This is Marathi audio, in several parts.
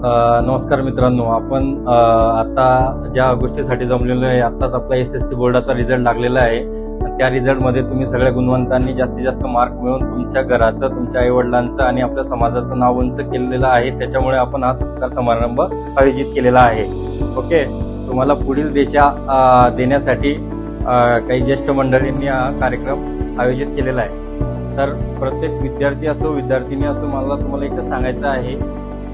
नमस्कार मित्रांनो, आपण आता ज्या गोष्टीसाठी जमलेलो आहे, आताच आपला SSC बोर्डाचा रिझल्ट लागलेला आहे. त्या रिझल्टमध्ये तुम्ही सगळ्या गुणवंतांनी जास्तीत जास्त मार्क मिळवून तुमच्या घराचं, तुमच्या आईवडिलांचं आणि आपल्या समाजाचं नाव उंच केलेलं आहे. त्याच्यामुळे आपण हा सत्कार समारंभ आयोजित केलेला आहे. ओके, तुम्हाला पुढील दिशा देण्यासाठी काही ज्येष्ठ मंडळींनी हा कार्यक्रम आयोजित केलेला आहे. तर प्रत्येक विद्यार्थी असो, विद्यार्थिनी असो, मला तुम्हाला एकच सांगायचं आहे,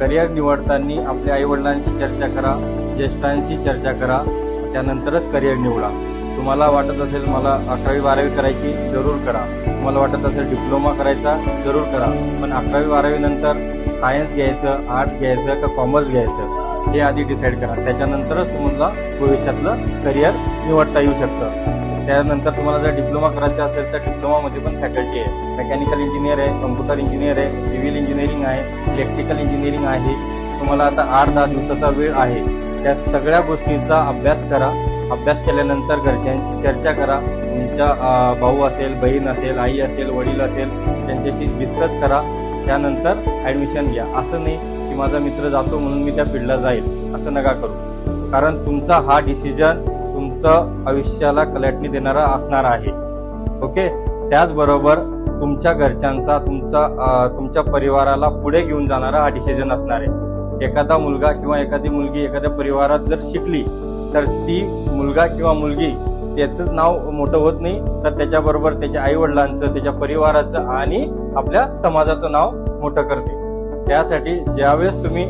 करिअर निवडताना आपल्या आईवडिलांशी चर्चा करा, ज्येष्ठांशी चर्चा करा, त्यानंतरच करिअर निवडा. तुम्हाला वाटत असेल मला 11वी 12वी करायची, जरूर करा. तुम्हाला वाटत असेल डिप्लोमा करायचा, जरूर करा. पण 11वी 12वी नंतर सायन्स घ्यायचं, आर्ट्स घ्यायचं का कॉमर्स घ्यायचं हे आधी डिसाईड करा. त्याच्यानंतरच तुम्हाला भविष्यातलं करिअर निवडता येऊ शकतं. त्यानंतर तुम्हाला जर डिप्लोमा करायचा असेल तर डिप्लोमामध्ये पण फॅकल्टी आहे. मेकॅनिकल इंजिनियर आहे, कम्प्युटर इंजिनियर आहे, सिव्हिल इंजिनिअरिंग आहे, इलेक्ट्रिकल इंजिनिअरिंग आहे. तुम्हाला आता 8-10 दिवसाचा वेळ आहे. त्या सगळ्या गोष्टींचा अभ्यास करा. अभ्यास केल्यानंतर घरच्यांशी चर्चा करा. तुमच्या भाऊ असेल, बहीण असेल, आई असेल, वडील असेल, त्यांच्याशी डिस्कस करा. त्यानंतर ॲडमिशन घ्या. असं नाही की माझा मित्र जातो म्हणून मी त्या फील्डला जाईल, असं नका करू. कारण तुमचा हा डिसिजन तुमचं आयुष्याला कलाटणी देणारा असणार आहे. ओके, त्याचबरोबर तुमच्या घरच्यांचा, तुमच्या परिवाराला पुढे घेऊन जाणारा हा डिसिजन असणार आहे. एखादा मुलगा किंवा एखादी मुलगी एखाद्या परिवारात जर शिकली तर ती मुलगा किंवा मुलगी त्याचंच नाव मोठं होत नाही, तर त्याच्याबरोबर त्याच्या आईवडिलांचं, त्याच्या परिवाराचं आणि आपल्या समाजाचं नाव मोठं करते. त्यासाठी ज्यावेळेस तुम्ही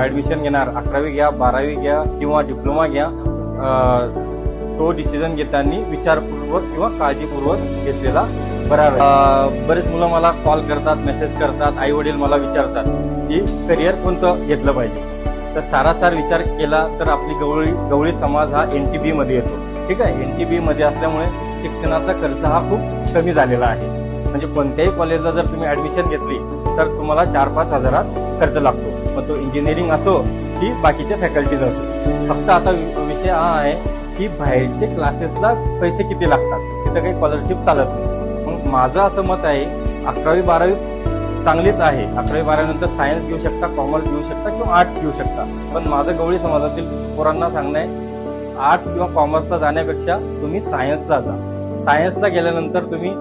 ॲडमिशन घेणार, 11वी घ्या, 12वी घ्या किंवा डिप्लोमा घ्या, तो डिसिजन घेताना विचारपूर्वक किंवा काळजीपूर्वक घेतलेला बरा. बरेच मुलं मला कॉल करतात, मेसेज करतात, आई वडील मला विचारतात की करिअर कोणतं घेतलं पाहिजे. तर सारासार विचार केला तर आपली गवळी समाज हा NTB मध्ये येतो. ठीक आहे, NTB मध्ये असल्यामुळे शिक्षणाचा खर्च हा खूप कमी झालेला आहे. म्हणजे कोणत्याही कॉलेजला जर तुम्ही ऍडमिशन घेतली तर तुम्हाला 4-5 हजारात खर्च लागतो. मग तो इंजिनिअरिंग असो की बाकीच्या फॅकल्टीज असो. फक्त आता विषय हा आहे की बाहेरचे क्लासेसला पैसे किती लागतात, तिथं काही स्कॉलरशिप चालत नाही. मग माझं असं मत आहे 11वी 12वी चांगलीच आहे. 11वी 12वी नंतर सायन्स घेऊ शकता, कॉमर्स घेऊ शकता किंवा आर्ट्स घेऊ शकता. पण माझं गवळी समाजातील पोरांना सांगणं आहे, आर्ट्स किंवा कॉमर्सला जाण्यापेक्षा तुम्ही सायन्सला जा. सायन्सला गेल्यानंतर तुम्ही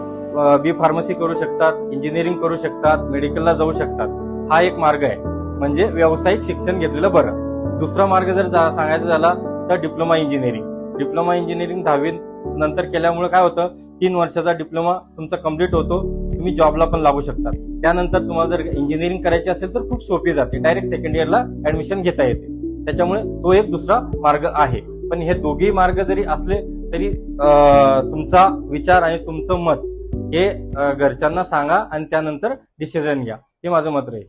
बी फार्मसी करू शकतात, इंजिनिअरिंग करू शकतात, मेडिकलला जाऊ शकतात. हा एक मार्ग आहे, म्हणजे व्यावसायिक शिक्षण घेतलेलं बरं. दुसरा मार्ग जर सांगायचा झाला तर डिप्लोमा इंजिनिअरिंग. डिप्लोमा इंजिनिअरिंग 10वी नंतर केल्यामुळे काय होतं, 3 वर्षाचा डिप्लोमा तुमचा कंप्लीट होतो. तुम्ही जॉबला पण लागू शकतात. त्यानंतर तुम्हाला जर इंजिनिअरिंग करायची असेल तर खूप सोपी जाते, डायरेक्ट सेकंड इयरला ऍडमिशन घेता येते. त्याच्यामुळे तो एक दुसरा मार्ग आहे. पण हे दोघेही मार्ग जरी असले तरी तुमचा विचार आणि तुमचं मत हे घरच्यांना सांगा आणि त्यानंतर डिसिजन घ्या. हे माझं मत राहील.